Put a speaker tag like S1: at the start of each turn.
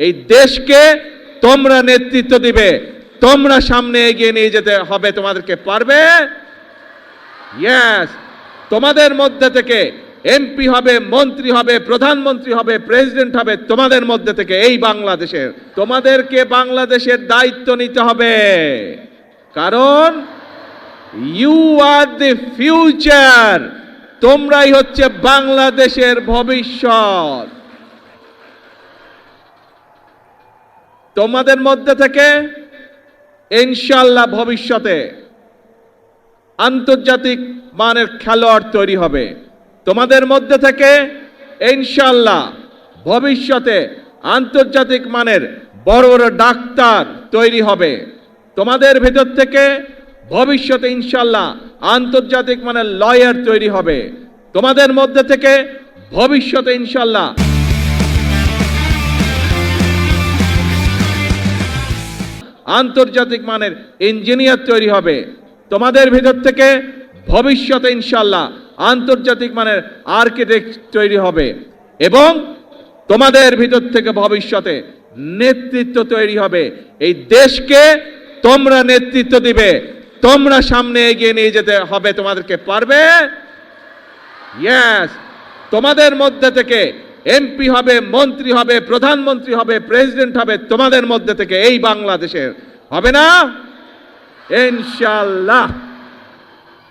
S1: এই দেশকে তোমরা নেতৃত্ব দিবে, তোমরা সামনে এগিয়ে নিয়ে যেতে হবে, তোমাদেরকে পারবে। ইয়েস, তোমাদের মধ্যে থেকে এমপি হবে, মন্ত্রী হবে, প্রধানমন্ত্রী হবে, প্রেসিডেন্ট হবে তোমাদের মধ্যে থেকে, এই বাংলাদেশের। তোমাদেরকে বাংলাদেশের দায়িত্ব নিতে হবে, কারণ ইউ আর দ্য ফিউচার। তোমরাই হচ্ছে বাংলাদেশের ভবিষ্যৎ। তোমাদের মধ্যে থেকে ইনশাআল্লাহ ভবিষ্যতে আন্তর্জাতিক মানের খেলোয়াড় তৈরি হবে। তোমাদের মধ্যে থেকে ইনশাআল্লাহ ভবিষ্যতে আন্তর্জাতিক মানের বড় বড় ডাক্তার তৈরি হবে। তোমাদের ভেতর থেকে ভবিষ্যতে ইনশাআল্লাহ আন্তর্জাতিক মানের লয়ার তৈরি হবে। তোমাদের মধ্যে থেকে ভবিষ্যতে ইনশাআল্লাহ আন্তর্জাতিক মানের ইঞ্জিনিয়ার তৈরি হবে। তোমাদের ভিতর থেকে ভবিষ্যতে ইনশাআল্লাহ আন্তর্জাতিক মানের আর্কিটেক্ট তৈরি হবে, এবং তোমাদের ভিতর থেকে ভবিষ্যতে নেতৃত্ব তৈরি হবে। এই দেশকে তোমরা নেতৃত্ব দিবে, তোমরা সামনে এগিয়ে নিয়ে যেতে হবে, তোমাদেরকে পারবে। ইয়েস, তোমাদের মধ্যে থেকে এমপি হবে, মন্ত্রী হবে, প্রধানমন্ত্রী হবে, প্রেসিডেন্ট হবে তোমাদের মধ্যে থেকে, এই বাংলাদেশের। হবে না ইনশাআল্লাহ।